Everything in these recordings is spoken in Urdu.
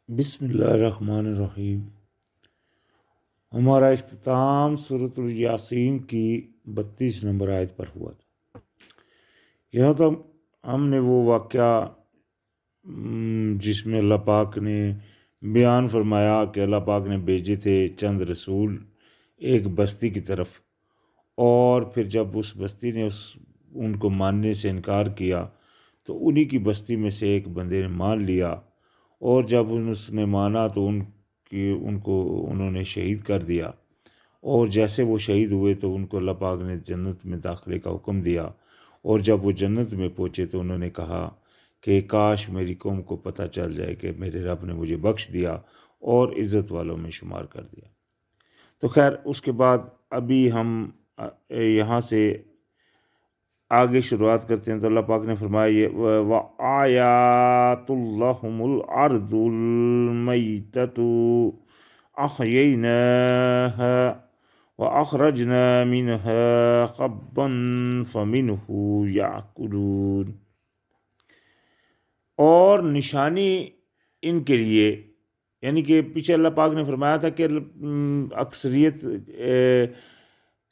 بسم اللہ الرحمن الرحیم۔ ہمارا اختتام سورۃ الیاسین کی 32 نمبر آیت پر ہوا تھا۔ یہاں تو ہم نے وہ واقعہ جس میں اللہ پاک نے بیان فرمایا کہ اللہ پاک نے بھیجے تھے چند رسول ایک بستی کی طرف، اور پھر جب اس بستی نے ان کو ماننے سے انکار کیا تو انہی کی بستی میں سے ایک بندے نے مان لیا، اور جب اس نے مانا تو انہوں نے شہید کر دیا، اور جیسے وہ شہید ہوئے تو ان کو اللہ پاک نے جنت میں داخلے کا حکم دیا، اور جب وہ جنت میں پہنچے تو انہوں نے کہا کہ کاش میری قوم کو پتہ چل جائے کہ میرے رب نے مجھے بخش دیا اور عزت والوں میں شمار کر دیا۔ تو خیر اس کے بعد ابھی ہم یہاں سے آگے شروعات کرتے ہیں تو اللہ پاک نے فرمایا وَآيَاتُ اللَّهُمُ الْأَرْضُ الْمَيْتَةُ أَحْيَيْنَاهَا وَأَخْرَجْنَا مِنْهَا حَبًّا فَمِنْهُ يَأْكُلُونَ، اور نشانی ان کے لیے، یعنی کہ پیچھے اللہ پاک نے فرمایا تھا کہ اکثریت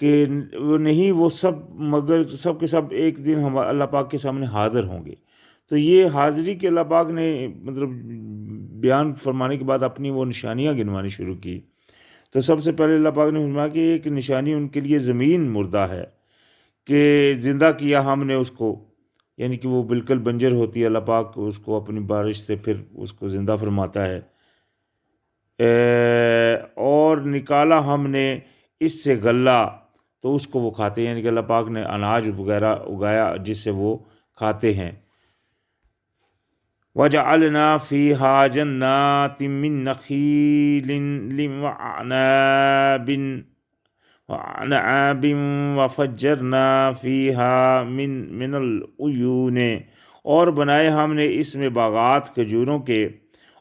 کہ وہ نہیں، وہ سب مگر سب کے سب ایک دن ہم اللہ پاک کے سامنے حاضر ہوں گے۔ تو یہ حاضری کے اللہ پاک نے مطلب بیان فرمانے کے بعد اپنی وہ نشانیاں گنوانی شروع کی۔ تو سب سے پہلے اللہ پاک نے فرمایا کہ ایک نشانی ان کے لیے زمین مردہ ہے کہ زندہ کیا ہم نے اس کو، یعنی کہ وہ بالکل بنجر ہوتی ہے، اللہ پاک اس کو اپنی بارش سے پھر اس کو زندہ فرماتا ہے، اور نکالا ہم نے اس سے غلہ تو اس کو وہ کھاتے ہیں، یعنی کہ اللہ پاک نے اناج وغیرہ اگایا جس سے وہ کھاتے ہیں۔ وَجَعَلْنَا فِيهَا جَنَّاتٍ مِّن نَخِيلٍ وَأَعْنَابٍ وَفَجَّرْنَا فِيهَا مِنَ الْعُيُونِ، اور بنائے ہم نے اس میں باغات کھجوروں کے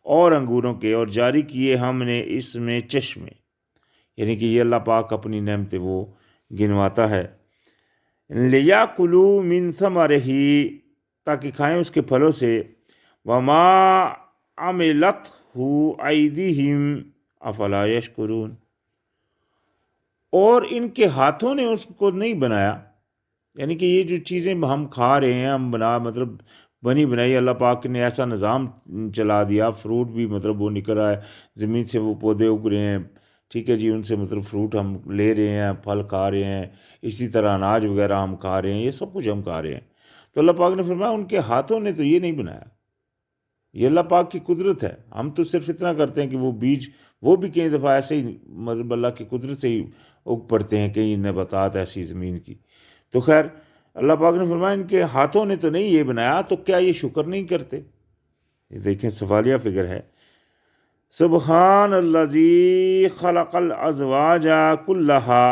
اور انگوروں کے، اور جاری کیے ہم نے اس میں چشمے، یعنی کہ یہ اللہ پاک اپنی نعمتیں وہ گنواتا ہے۔ لِيَأْكُلُوا مِن ثَمَرِهِ، تاکہ کھائیں اس کے پھلوں سے، وَمَا عَمِلَتْهُ أَيْدِيهِمْ أَفَلَا يَشْكُرُونَ، اور ان کے ہاتھوں نے اس کو نہیں بنایا، یعنی کہ یہ جو چیزیں ہم کھا رہے ہیں، ہم مطلب بنی بنائی اللہ پاک نے ایسا نظام چلا دیا، فروٹ بھی مطلب وہ نکل رہا ہے زمین سے، وہ پودے اگ رہے ہیں، ٹھیک ہے جی، ان سے مطلب فروٹ ہم لے رہے ہیں، پھل کھا رہے ہیں، اسی طرح اناج وغیرہ ہم کھا رہے ہیں، یہ سب کچھ ہم کھا رہے ہیں۔ تو اللہ پاک نے فرمایا ان کے ہاتھوں نے تو یہ نہیں بنایا، یہ اللہ پاک کی قدرت ہے۔ ہم تو صرف اتنا کرتے ہیں کہ وہ بیج، وہ بھی کئی دفعہ ایسے ہی مطلب اللہ کی قدرت سے ہی اگ پڑتے ہیں، کئی نباتات ایسی زمین کی۔ تو خیر اللہ پاک نے فرمایا ان کے ہاتھوں نے تو نہیں یہ بنایا، تو کیا یہ شکر نہیں کرتے؟ یہ دیکھیں سوالیہ فکر ہے۔ سبحان الذی خلق الازواج کلہا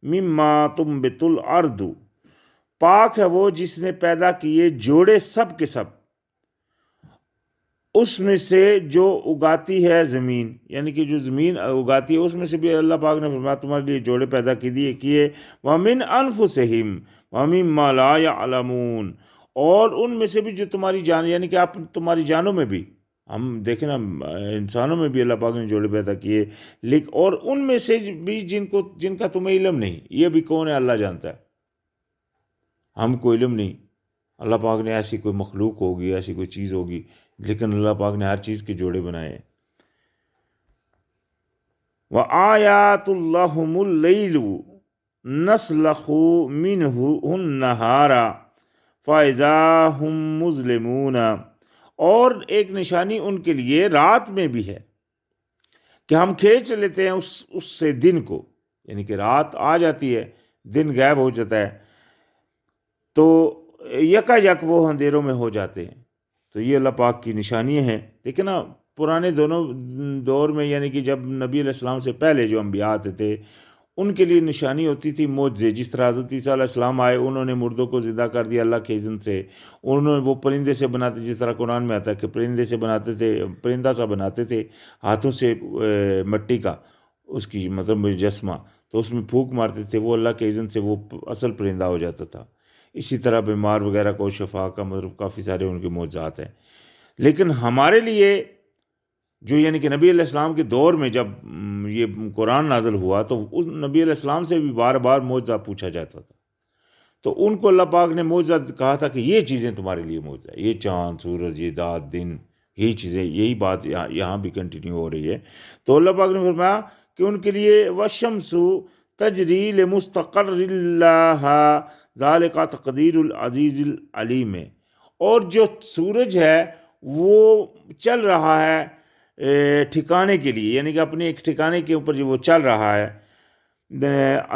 مما تنبت الارض، پاک ہے وہ جس نے پیدا کیے جوڑے سب کے سب اس میں سے جو اگاتی ہے زمین، یعنی کہ جو زمین اگاتی ہے اس میں سے بھی اللہ پاک نے فرمایا تمہارے لیے جوڑے پیدا کیے، وَمِنْ أَنفُسِهِمْ وَمِمَّا لَا يَعْلَمُونَ، اور ان میں سے بھی جو تمہاری جان، یعنی کہ آپ تمہاری جانوں میں بھی، ہم دیکھیں نا انسانوں میں بھی اللہ پاک نے جوڑے پیدا کیے، اور ان میں سے بھی جن کا تمہیں علم نہیں، یہ بھی کون ہے اللہ جانتا ہے، ہم کو علم نہیں۔ اللہ پاک نے ایسی کوئی مخلوق ہوگی، ایسی کوئی چیز ہوگی، لیکن اللہ پاک نے ہر چیز کے جوڑے بنائے ہیں۔ وَآيَاتُ اللَّهُمُ اللَّيْلُ نَسْلَخُ مِنْهُ النَّهَارَ فَإِذَا هُمْ مُظْلِمُونَ، اور ایک نشانی ان کے لیے رات میں بھی ہے کہ ہم کھینچ لیتے ہیں اس سے دن کو، یعنی کہ رات آ جاتی ہے، دن غائب ہو جاتا ہے، تو یکا یک وہ اندھیروں میں ہو جاتے ہیں۔ تو یہ اللہ پاک کی نشانی ہے۔ دیکھیں نا پرانے دونوں دور میں، یعنی کہ جب نبی علیہ السلام سے پہلے جو انبیاء آتے تھے ان کے لیے نشانی ہوتی تھی معجزے، جس طرح حضرت عیسیٰ علیہ السلام آئے، انہوں نے مردوں کو زندہ کر دیا اللہ کے اذن سے، انہوں نے وہ پرندے سے بناتے، جس طرح قرآن میں آتا ہے کہ پرندے سے بناتے تھے، پرندہ سا بناتے تھے ہاتھوں سے، مٹی کا اس کی مطلب مجسمہ، تو اس میں پھونک مارتے تھے، وہ اللہ کے اذن سے وہ اصل پرندہ ہو جاتا تھا۔ اسی طرح بیمار وغیرہ کو شفا کا مطلب کافی سارے ان کے معجزات ہیں۔ لیکن ہمارے لیے جو یعنی کہ نبی علیہ السلام کے دور میں جب یہ قرآن نازل ہوا تو اس نبی علیہ السلام سے بھی بار بار معجزہ پوچھا جاتا تھا، تو ان کو اللہ پاک نے معجزہ کہا تھا کہ یہ چیزیں تمہارے لیے معجزہ ہے، یہ چاند سورج یہ رات دن یہی چیزیں، یہی بات یہاں بھی کنٹینیو ہو رہی ہے۔ تو اللہ پاک نے فرمایا کہ ان کے لیے وَالشَّمْسُ تجری لمستقر لها ذالک تقدیر العزیز العلیم ہے، اور جو سورج ہے وہ چل رہا ہے ٹھکانے کے لیے، یعنی کہ اپنے ایک ٹھکانے کے اوپر جو وہ چل رہا ہے،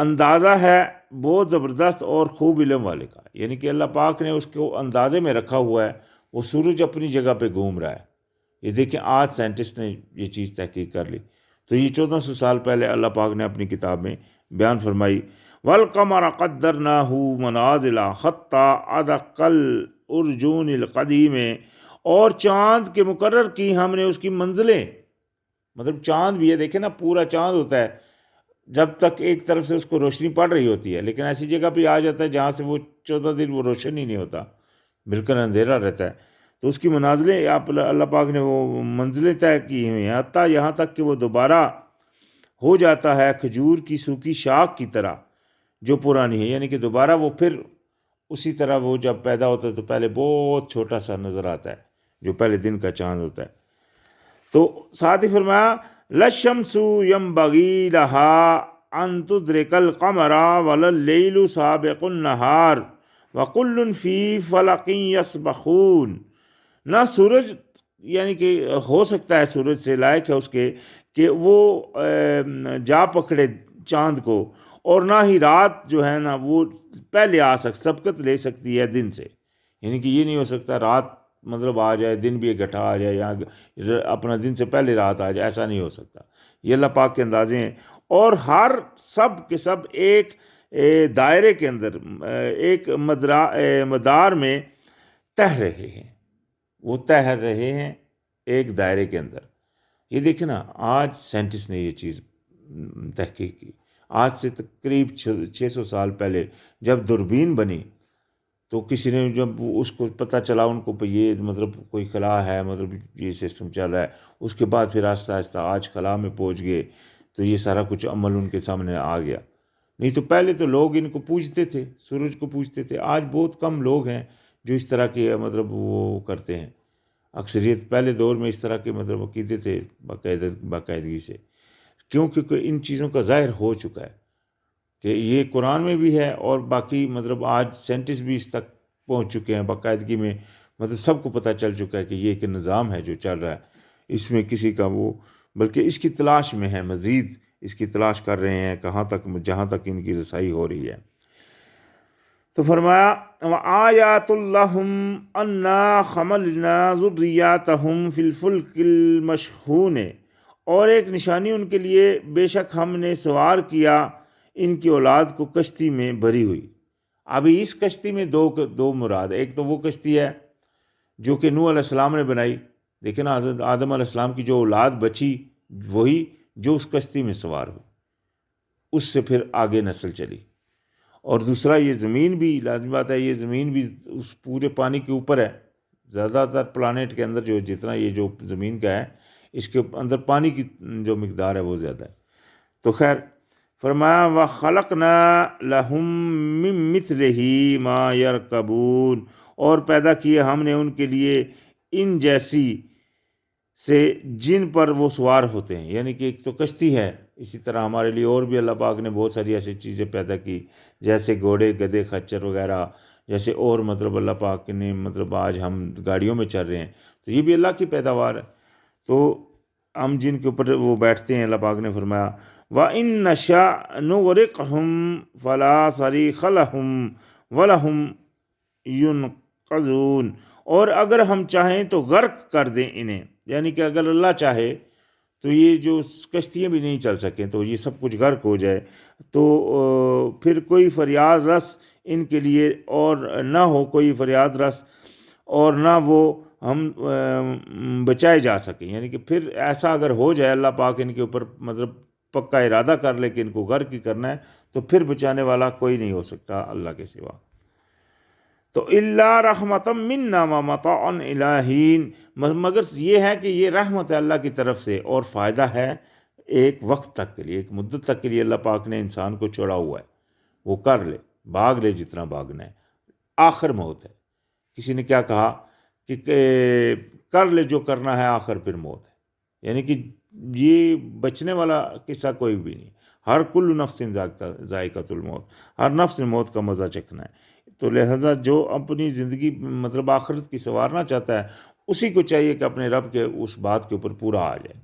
اندازہ ہے بہت زبردست اور خوب علم والے کا، یعنی کہ اللہ پاک نے اس کو اندازے میں رکھا ہوا ہے، وہ سورج اپنی جگہ پہ گھوم رہا ہے۔ یہ دیکھیں آج سائنٹسٹ نے یہ چیز تحقیق کر لی، تو یہ 1400 سال پہلے اللہ پاک نے اپنی کتاب میں بیان فرمائی وَالْقَمَرَ قَدَّرْنَاهُ مَنَازِلَ حَتَّى عَدَقَ الْأُرْجُونِ الْقَدِيمِ، اور چاند کے مقرر کی ہم نے اس کی منزلیں، مطلب چاند بھی ہے، دیکھیں نا پورا چاند ہوتا ہے جب تک ایک طرف سے اس کو روشنی پڑ رہی ہوتی ہے، لیکن ایسی جگہ پہ آ جاتا ہے جہاں سے وہ 14 دن وہ روشن ہی نہیں ہوتا، بالکل اندھیرا رہتا ہے، تو اس کی منازلیں اللہ پاک نے وہ منزلیں طے کی ہوئی ہیں، حتیٰ یہاں تک کہ وہ دوبارہ ہو جاتا ہے کھجور کی سوکھی شاخ کی طرح جو پرانی ہے، یعنی کہ دوبارہ وہ پھر اسی طرح وہ جب پیدا ہوتا ہے تو پہلے بہت چھوٹا سا نظر آتا ہے جو پہلے دن کا چاند ہوتا ہے۔ تو ساتھ ہی فرمایا لَلشَّمْسُ يَنبَغِي لَهَا أَن تُدْرِكَ الْقَمَرَ وَلَا اللَّيْلُ سَابِقُ النَّهَارِ وَكُلٌّ فِي فَلَكٍ يَسْبَحُونَ، نہ سورج یعنی کہ ہو سکتا ہے سورج سے لائق ہے اس کے کہ وہ جا پکڑے چاند کو، اور نہ ہی رات جو ہے نا وہ پہلے سبقت لے سکتی ہے دن سے، یعنی کہ یہ نہیں ہو سکتا رات مطلب آ جائے دن بھی اکٹھا آ جائے یا اپنا دن سے پہلے رات آ جائے، ایسا نہیں ہو سکتا، یہ اللہ پاک کے اندازے ہیں، اور ہر سب کے سب ایک دائرے کے اندر ایک مدار میں تہ رہے ہیں، وہ تہ رہے ہیں ایک دائرے کے اندر۔ یہ دیکھیں نا آج سائنٹسٹ نے یہ چیز تحقیق کی، آج سے تقریب 600 سال پہلے جب دوربین بنی تو کسی نے جب اس کو پتہ چلا ان کو یہ مطلب کوئی خلا ہے، مطلب یہ سسٹم چل رہا ہے، اس کے بعد پھر آہستہ آہستہ آج خلا میں پہنچ گئے تو یہ سارا کچھ عمل ان کے سامنے آ گیا۔ نہیں تو پہلے تو لوگ ان کو پوجتے تھے، سورج کو پوجتے تھے، آج بہت کم لوگ ہیں جو اس طرح کے مطلب وہ کرتے ہیں، اکثریت پہلے دور میں اس طرح کے مطلب عقیدے تھے باقاعدگی سے، کیونکہ ان چیزوں کا ظاہر ہو چکا ہے کہ یہ قرآن میں بھی ہے، اور باقی مطلب آج سائنٹسٹ بھی اس تک پہنچ چکے ہیں باقاعدگی میں، مطلب سب کو پتہ چل چکا ہے کہ یہ ایک نظام ہے جو چل رہا ہے، اس میں کسی کا وہ بلکہ اس کی تلاش میں ہے، مزید اس کی تلاش کر رہے ہیں کہاں تک جہاں تک ان کی رسائی ہو رہی ہے۔ تو فرمایا وَآيَاتُ لَهُمْ أَنَّا حَمَلْنَا ذُرِّيَّتَهُمْ فِي الْفُلْكِ الْمَشْحُونِ، اور ایک نشانی ان کے لیے بے شک ہم نے سوار کیا ان کی اولاد کو کشتی میں بھری ہوئی۔ ابھی اس کشتی میں دو مراد، ایک تو وہ کشتی ہے جو کہ نوح علیہ السلام نے بنائی، دیکھیں نا حضرت آدم علیہ السلام کی جو اولاد بچی وہی جو اس کشتی میں سوار ہوئی، اس سے پھر آگے نسل چلی، اور دوسرا یہ زمین بھی لازمی بات ہے، یہ زمین بھی اس پورے پانی کے اوپر ہے، زیادہ تر پلانٹ کے اندر جو جتنا یہ جو زمین کا ہے اس کے اندر پانی کی جو مقدار ہے وہ زیادہ ہے۔ تو خیر فرمایا وَخَلَقْنَا لَهُم مِّن مِّثْلِهِ مَا يَرْكَبُونَ، اور پیدا کیے ہم نے ان کے لیے ان جیسی سے جن پر وہ سوار ہوتے ہیں، یعنی کہ ایک تو کشتی ہے، اسی طرح ہمارے لیے اور بھی اللہ پاک نے بہت ساری ایسی چیزیں پیدا کی جیسے گھوڑے گدھے خچر وغیرہ، جیسے اور مطلب اللہ پاک نے مطلب آج ہم گاڑیوں میں چل رہے ہیں تو یہ بھی اللہ کی پیداوار ہے، تو ہم جن کے اوپر وہ بیٹھتے ہیں، اللہ پاک نے فرمایا وَإِن نَّشَأْ نُغْرِقْهُمْ فَلَا صَرِيخَ لَهُمْ وَلَهُمْ يُنْقَذُونَ، اور اگر ہم چاہیں تو غرق کر دیں انہیں، یعنی کہ اگر اللہ چاہے تو یہ جو کشتیاں بھی نہیں چل سکیں تو یہ سب کچھ غرق ہو جائے، تو پھر کوئی فریاد رس ان کے لیے اور نہ ہو، کوئی فریاد رس اور نہ وہ ہم بچائے جا سکیں، یعنی کہ پھر ایسا اگر ہو جائے اللہ پاک ان کے اوپر مطلب پکا ارادہ کر لے کہ ان کو غرق ہی کرنا ہے تو پھر بچانے والا کوئی نہیں ہو سکتا اللہ کے سوا۔ تو اللہ رحمتم منا و متاع الہین، مگر یہ ہے کہ یہ رحمت ہے اللہ کی طرف سے اور فائدہ ہے ایک وقت تک کے لیے، ایک مدت تک کے لیے اللہ پاک نے انسان کو چھوڑا ہوا ہے، وہ کر لے، بھاگ لے جتنا بھاگنا ہے، آخر موت ہے۔ کسی نے کیا کہا کہ کر لے جو کرنا ہے، آخر پھر موت ہے، یعنی کہ یہ بچنے والا قصہ کوئی بھی نہیں، ہر کل نفس ذائقۃ الموت، ہر نفس نے موت کا مزہ چکھنا ہے۔ تو لہذا جو اپنی زندگی مطلب آخرت کی سنوارنا چاہتا ہے، اسی کو چاہیے کہ اپنے رب کے اس بات کے اوپر پورا آ جائے۔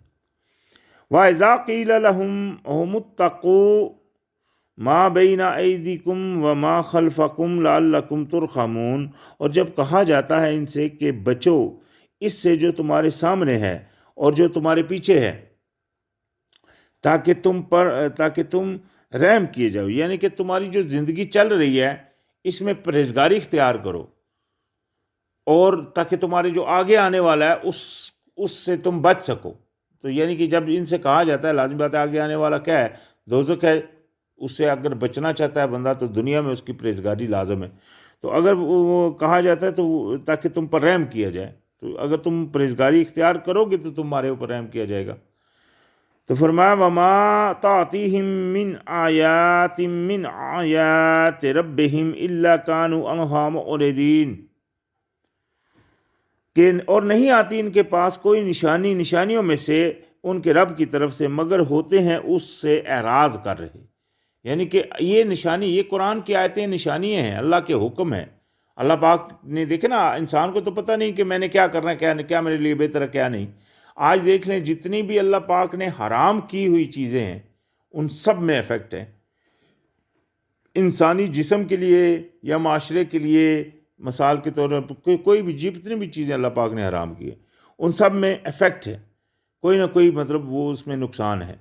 وَإِذَا قِيلَ لَهُمْ اتَّقُوا مَا بَيْنَ أَيْدِيكُمْ وَمَا خَلْفَكُمْ لَعَلَّكُمْ تُرْحَمُونَ، اور جب کہا جاتا ہے ان سے کہ بچو اس سے جو تمہارے سامنے ہے اور جو تمہارے پیچھے ہے، تاکہ تم رحم کیے جاؤ، یعنی کہ تمہاری جو زندگی چل رہی ہے اس میں پرہیزگاری اختیار کرو، اور تاکہ تمہارے جو آگے آنے والا ہے اس سے تم بچ سکو۔ تو یعنی کہ جب ان سے کہا جاتا ہے، لازمی بات ہے آگے آنے والا کیا ہے، دوزخ ہے، اس سے اگر بچنا چاہتا ہے بندہ تو دنیا میں اس کی پرہیزگاری لازم ہے۔ تو اگر وہ کہا جاتا ہے تو تاکہ تم پر رحم کیا جائے، تو اگر تم پرہیزگاری اختیار کرو گے تو تمہارے اوپر رحم کیا جائے گا۔ تو فرمایا وما تعطیہم من آیات ربہم الا کانوا عنہا معرضین، کہ اور نہیں آتی ان کے پاس کوئی نشانیوں میں سے ان کے رب کی طرف سے، مگر ہوتے ہیں اس سے اعراض کر رہے۔ یعنی کہ یہ نشانی، یہ قرآن کی آیتیں نشانیاں ہیں، اللہ کے حکم ہیں۔ اللہ پاک نے دیکھے نا، انسان کو تو پتہ نہیں کہ میں نے کیا کرنا ہے، کیا میرے لیے بہتر ہے کیا نہیں۔ آج دیکھ لیں جتنی بھی اللہ پاک نے حرام کی ہوئی چیزیں ہیں ان سب میں افیکٹ ہے، انسانی جسم کے لیے یا معاشرے کے لیے، مثال کے طور پر کوئی بھی جتنی بھی چیزیں اللہ پاک نے حرام کی ہیں ان سب میں افیکٹ ہے، کوئی نہ کوئی مطلب وہ اس میں نقصان ہے۔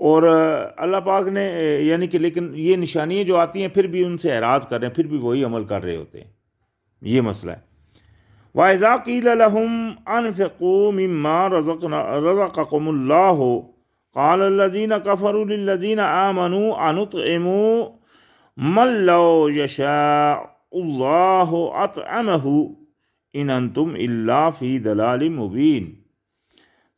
اور اللہ پاک نے یعنی کہ لیکن یہ نشانیاں جو آتی ہیں پھر بھی ان سے اعراض کر رہے ہیں، پھر بھی وہی عمل کر رہے ہوتے ہیں، یہ مسئلہ ہے۔ وَإِذَا قِيلَ لَهُمْ أَنفِقُوا مِمَّا رَزَقَكُمُ اللَّهُ قَالَ الَّذِينَ كَفَرُوا لِلَّذِينَ آمَنُوا أَنُطْعِمُ مَن لَّوْ يَشَاءُ اللَّهُ أَطْعَمَهُ إِنْ أَنْتُمْ إِلَّا فِي ضَلَالٍ مُبِينٍ۔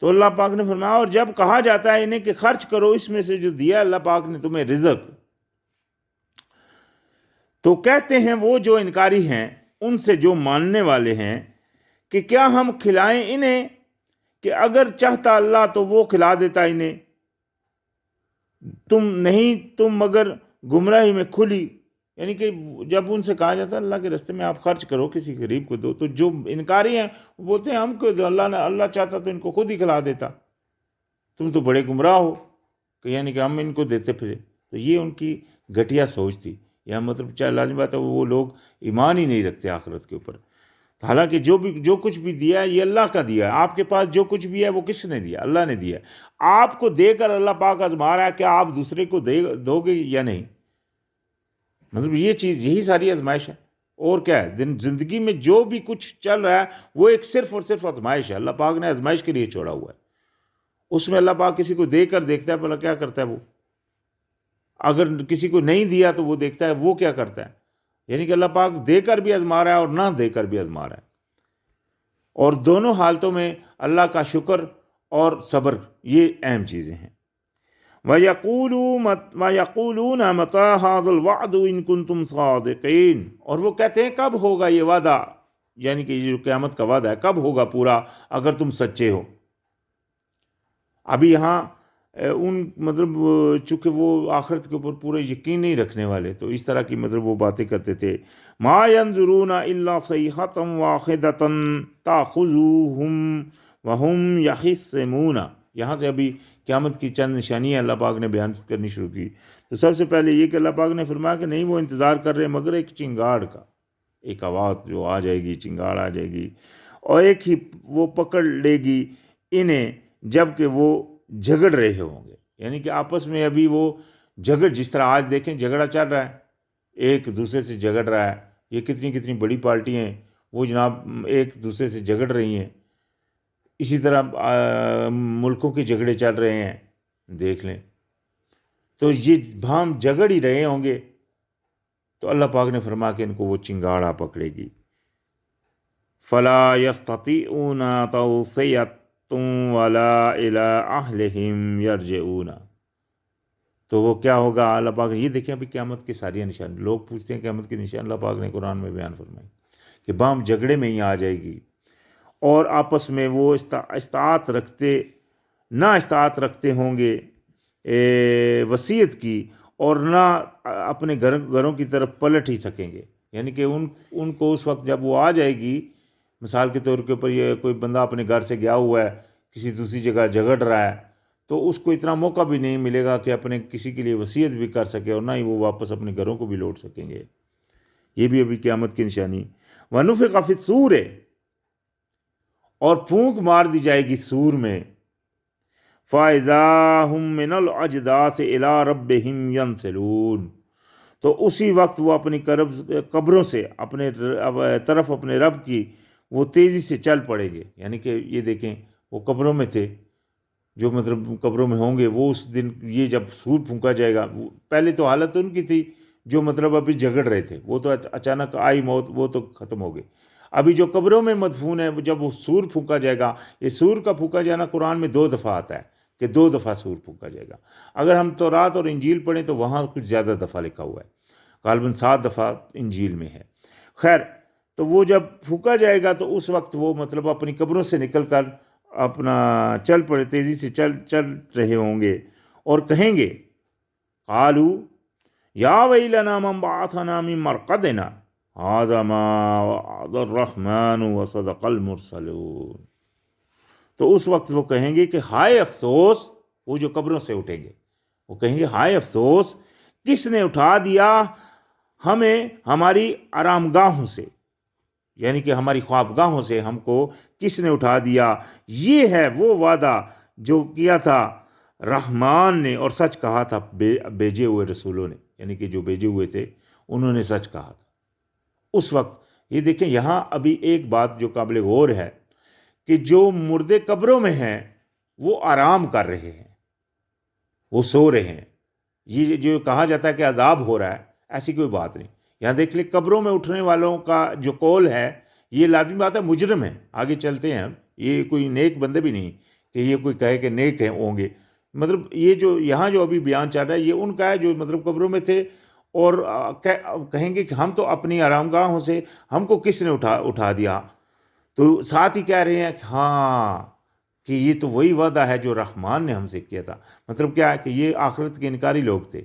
تو اللہ پاک نے فرمایا اور جب کہا جاتا ہے انہیں کہ خرچ کرو اس میں سے جو دیا اللہ پاک نے تمہیں رزق، تو کہتے ہیں وہ جو انکاری ہیں ان سے جو ماننے والے ہیں کہ کیا ہم کھلائیں انہیں، کہ اگر چاہتا اللہ تو وہ کھلا دیتا انہیں، تم مگر گمراہی میں کھلی۔ یعنی کہ جب ان سے کہا جاتا ہے اللہ کے راستے میں آپ خرچ کرو، کسی غریب کو دو، تو جو انکاری ہیں وہ بولتے ہیں ہم کو دو، اللہ چاہتا تو ان کو خود ہی کھلا دیتا، تم تو بڑے گمراہ ہو کہ یعنی کہ ہم ان کو دیتے پھرے۔ تو یہ ان کی گھٹیا سوچ تھی، یا مطلب چاہے لازمی بات ہے وہ لوگ ایمان ہی نہیں رکھتے آخرت کے اوپر۔ حالانکہ جو کچھ بھی دیا ہے یہ اللہ کا دیا ہے، آپ کے پاس جو کچھ بھی ہے وہ کس نے دیا؟ اللہ نے دیا ہے۔ آپ کو دے کر اللہ پاک آزما رہا ہے کہ آپ دوسرے کو دو گے یا نہیں، مطلب یہ چیز، یہی ساری آزمائش ہے، اور کیا ہے؟ زندگی میں جو بھی کچھ چل رہا ہے وہ ایک صرف اور صرف آزمائش ہے، اللہ پاک نے آزمائش کے لیے چھوڑا ہوا ہے۔ اس میں اللہ پاک کسی کو دے کر دیکھتا ہے بھلا کیا کرتا ہے وہ، اگر کسی کو نہیں دیا تو وہ دیکھتا ہے وہ کیا کرتا ہے۔ یعنی کہ اللہ پاک دے کر بھی آزما رہا ہے اور نہ دے کر بھی آزما رہا ہے، اور دونوں حالتوں میں اللہ کا شکر اور صبر یہ اہم چیزیں ہیں۔ وَيَقُولُونَ مَتَىٰ هَٰذَا الْوَعْدُ إِن كُنتُمْ صَادِقِينَ، اور وہ کہتے ہیں کب ہوگا یہ وعدہ، یعنی کہ یہ جو قیامت کا وعدہ ہے کب ہوگا پورا اگر تم سچے ہو۔ ابھی یہاں مطلب چونکہ وہ آخرت کے اوپر پورے یقین نہیں رکھنے والے، تو اس طرح کی مطلب وہ باتیں کرتے تھے۔ مَا يَنظُرُونَ إِلَّا صَيْحَةً وَاحِدَةً تَأْخُذُهُمْ وَهُمْ يَخِصِّمُونَ۔ یہاں سے ابھی قیامت کی چند نشانیاں اللہ پاک نے بیان کرنی شروع کی۔ تو سب سے پہلے یہ کہ اللہ پاک نے فرمایا کہ نہیں وہ انتظار کر رہے مگر ایک چنگاڑ کا، ایک آواز جو آ جائے گی، چنگاڑ آ جائے گی اور ایک ہی وہ پکڑ لے گی انہیں جب کہ وہ جھگڑ رہے ہوں گے۔ یعنی کہ آپس میں ابھی وہ جس طرح آج دیکھیں جھگڑا چل رہا ہے، ایک دوسرے سے جھگڑ رہا ہے، یہ کتنی بڑی پارٹی ہیں وہ جناب ایک دوسرے سے جھگڑ رہی ہیں، اسی طرح ملکوں کے جھگڑے چل رہے ہیں، دیکھ لیں تو یہ ہم جھگڑ ہی رہے ہوں گے۔ تو اللہ پاک نے فرمایا کہ ان کو وہ چنگاڑ پکڑے گی. فلا یستطیعون توصیۃ ولا الی اہلہم یرجعون. تو وہ کیا ہوگا؟ اللہ پاک یہ دیکھیں ابھی قیامت کی ساری نشان، لوگ پوچھتے ہیں قیامت کی نشان، اللہ پاک نے قرآن میں بیان فرمائی کہ بام جھگڑے میں ہی آ جائے گی، اور آپس میں وہ استطاعت رکھتے ہوں گے وصیت کی، اور نہ اپنے گھروں کی طرف پلٹ ہی سکیں گے. یعنی کہ ان کو اس وقت جب وہ آ جائے گی، مثال کے طور کے اوپر یہ کوئی بندہ اپنے گھر سے گیا ہوا ہے، کسی دوسری جگہ جھگڑ رہا ہے، تو اس کو اتنا موقع بھی نہیں ملے گا کہ اپنے کسی کے لیے وصیت بھی کر سکے، اور نہ ہی وہ واپس اپنے گھروں کو بھی لوٹ سکیں گے. یہ بھی ابھی قیامت کی نشانی. وَنُفِخَ فِي الصُّورِ، اور پھونک مار دی جائے گی سور میں. فَإِذَا هُم مِّنَ الْأَجْدَاثِ إِلَىٰ رَبِّهِمْ يَنْسِلُونَ. تو اسی وقت وہ اپنی قبروں سے اپنے طرف اپنے رب کی وہ تیزی سے چل پڑیں گے. یعنی کہ یہ دیکھیں وہ قبروں میں تھے، جو مطلب قبروں میں ہوں گے، وہ اس دن یہ جب سور پھونکا جائے گا، پہلے تو حالت ان کی تھی جو مطلب ابھی جھگڑ رہے تھے، وہ تو اچانک آئی موت، وہ تو ختم ہو گئی. ابھی جو قبروں میں مدفون ہے، جب وہ سور پھونکا جائے گا، یہ سور کا پھونکا جانا قرآن میں 2 دفعہ آتا ہے کہ 2 دفعہ سور پھونکا جائے گا. اگر ہم تورات اور انجیل پڑھیں تو وہاں کچھ زیادہ دفعہ لکھا ہوا ہے، غالباً 7 دفعہ انجیل میں ہے. خیر، تو وہ جب پھونکا جائے گا تو اس وقت وہ مطلب اپنی قبروں سے نکل کر اپنا چل پڑے، تیزی سے چل رہے ہوں گے، اور کہیں گے قالوا یا ویلنا من بعثنا من مرقدنا هذا ما وعد الرحمن وصدق المرسلون. تو اس وقت وہ کہیں گے کہ ہائے افسوس، وہ جو قبروں سے اٹھیں گے وہ کہیں گے ہائے افسوس، کس نے اٹھا دیا ہمیں ہماری آرام گاہوں سے، یعنی کہ ہماری خوابگاہوں سے ہم کو کس نے اٹھا دیا. یہ ہے وہ وعدہ جو کیا تھا رحمان نے، اور سچ کہا تھا بھیجے ہوئے رسولوں نے، یعنی کہ جو بھیجے ہوئے تھے انہوں نے سچ کہا تھا. اس وقت یہ دیکھیں یہاں ابھی ایک بات جو قابل غور ہے کہ جو مردے قبروں میں ہیں وہ آرام کر رہے ہیں، وہ سو رہے ہیں. یہ جو کہا جاتا ہے کہ عذاب ہو رہا ہے، ایسی کوئی بات نہیں. یہاں دیکھ لیں قبروں میں اٹھنے والوں کا جو قول ہے، یہ لازمی بات ہے مجرم ہے. آگے چلتے ہیں، یہ کوئی نیک بندے بھی نہیں کہ یہ کوئی کہے کہ نیک ہیں ہوں گے. مطلب یہ جو یہاں جو ابھی بیان چل رہا ہے یہ ان کا ہے جو مطلب قبروں میں تھے، اور کہیں گے کہ ہم تو اپنی آرام گاہوں سے، ہم کو کس نے اٹھا دیا. تو ساتھ ہی کہہ رہے ہیں کہ ہاں، کہ یہ تو وہی وعدہ ہے جو رحمان نے ہم سے کیا تھا. مطلب کیا ہے کہ یہ آخرت کے انکاری لوگ تھے.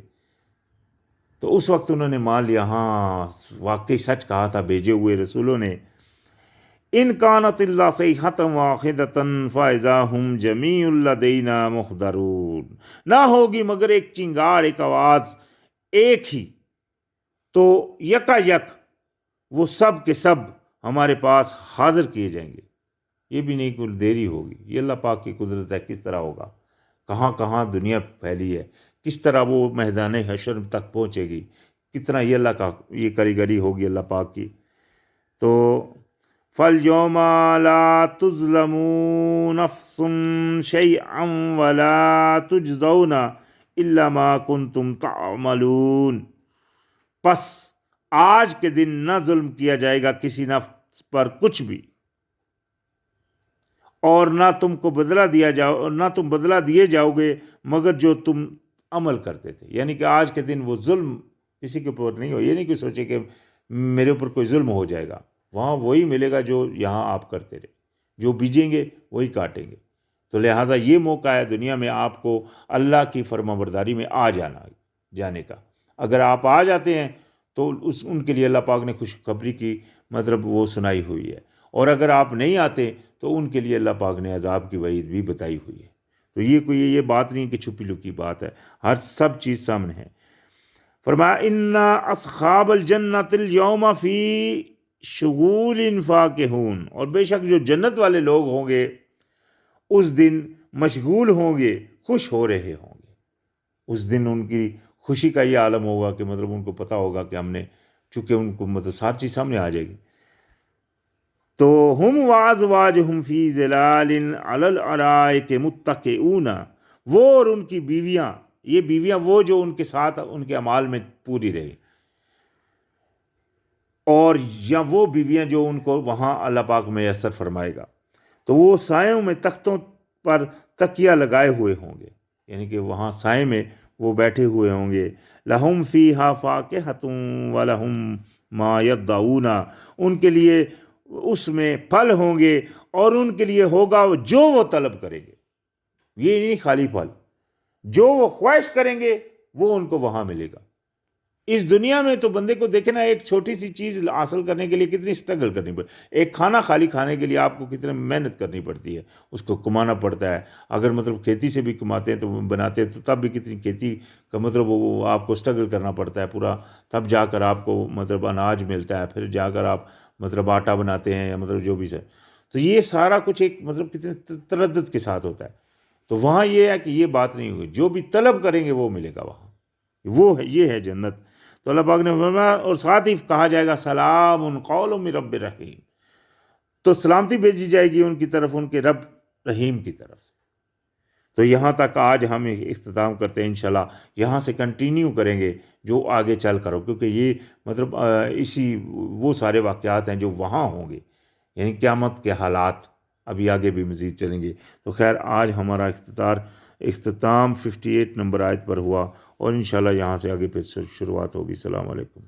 تو اس وقت انہوں نے مان لیا، ہاں واقعی سچ کہا تھا بھیجے ہوئے رسولوں نے. ان کانت اللہ صیحۃ واحدۃ فاذا هم جمیع لدینا محضرون. نہ ہوگی مگر ایک چنگار، ایک آواز، ایک ہی، تو یکا یک وہ سب کے سب ہمارے پاس حاضر کیے جائیں گے. یہ بھی نہیں کوئی دیری ہوگی. یہ اللہ پاک کی قدرت ہے، کس طرح ہوگا، کہاں کہاں دنیا پھیلی ہے، کس طرح وہ میدان حشر تک پہنچے گی، کتنا یہ اللہ کا یہ کاریگری ہوگی اللہ پاک کی. تو فَالْيَوْمَ لَا تُظْلَمُ نَفْسٌ شَيْئًا وَلَا تُجْزَوْنَ إِلَّا مَا كُنْتُمْ تَعْمَلُونَ. پس آج کے دن نہ ظلم کیا جائے گا کسی نفس پر کچھ بھی، اور نہ تم کو بدلہ دیے جاؤ گے مگر جو تم عمل کرتے تھے. یعنی کہ آج کے دن وہ ظلم کسی کے اوپر نہیں ہو. یہ نہیں کہ سوچے کہ میرے اوپر کوئی ظلم ہو جائے گا، وہاں وہی ملے گا جو یہاں آپ کرتے رہے، جو بیجیں گے وہی کاٹیں گے. تو لہٰذا یہ موقع ہے دنیا میں آپ کو اللہ کی فرما برداری میں جانے کا. اگر آپ آ جاتے ہیں تو ان کے لیے اللہ پاک نے خوشخبری کی مطلب وہ سنائی ہوئی ہے، اور اگر آپ نہیں آتے تو ان کے لیے اللہ پاک نے عذاب کی وعید بھی بتائی ہوئی ہے. تو یہ کوئی یہ بات نہیں کہ چھپی لکی بات ہے، ہر سب چیز سامنے ہے. فرمایا ان اصحاب الجنت اليوم فی شغول فاکہون. اور بے شک جو جنت والے لوگ ہوں گے اس دن مشغول ہوں گے، خوش ہو رہے ہوں گے. اس دن ان کی خوشی کا یہ عالم ہوگا کہ مطلب ان کو پتہ ہوگا کہ ہم نے، چونکہ ان کو مطلب ساری چیز سامنے آ جائے گی. تو ہم وازواجہم فی ظلال علی الارائک متکئون. وہ اور ان کی بیویاں، یہ بیویاں وہ جو ان کے ساتھ ان کے اعمال میں پوری رہے، اور یا وہ بیویاں جو ان کو وہاں اللہ پاک میسر فرمائے گا، تو وہ سایوں میں تختوں پر تکیہ لگائے ہوئے ہوں گے، یعنی کہ وہاں سائے میں وہ بیٹھے ہوئے ہوں گے۔ لہم فیہا فاکہۃ ولہم ما یدعون، ان کے لیے اس میں پھل ہوں گے اور ان کے لیے ہوگا جو وہ طلب کریں گے، یہ نہیں خالی پھل، جو وہ خواہش کریں گے وہ ان کو وہاں ملے گا۔ اس دنیا میں تو بندے کو دیکھنا، ایک چھوٹی سی چیز حاصل کرنے کے لیے کتنی سٹرگل کرنی پڑتی، ایک کھانا خالی کھانے کے لیے آپ کو کتنے محنت کرنی پڑتی ہے، اس کو کمانا پڑتا ہے۔ اگر مطلب کھیتی سے بھی کماتے ہیں تو بناتے ہیں تو تب بھی کتنی کھیتی کا مطلب وہ آپ کو سٹرگل کرنا پڑتا ہے پورا، تب جا کر آپ کو مطلب اناج ملتا ہے، پھر جا کر آپ مطلب آٹا بناتے ہیں یا مطلب جو بھی سے، تو یہ سارا کچھ ایک مطلب کتنے تردد کے ساتھ ہوتا ہے۔ تو وہاں یہ ہے کہ یہ بات نہیں ہوگی، جو بھی طلب کریں گے وہ ملے گا وہاں، وہ ہے، یہ ہے جنت۔ تو اللہ پاک نے فرمایا، اور ساتھ ہی کہا جائے گا سلام قول من رب رحیم، تو سلامتی بھیجی جائے گی ان کی طرف، ان کے رب رحیم کی طرف سے۔ تو یہاں تک آج ہم اختتام کرتے ہیں، انشاءاللہ یہاں سے کنٹینیو کریں گے جو آگے چل کر ہو، کیونکہ یہ مطلب اسی وہ سارے واقعات ہیں جو وہاں ہوں گے، یعنی قیامت کے حالات ابھی آگے بھی مزید چلیں گے۔ تو خیر آج ہمارا اختتام 58 نمبر آیت پر ہوا، اور انشاءاللہ یہاں سے آگے پھر شروعات ہوگی۔ السلام علیکم۔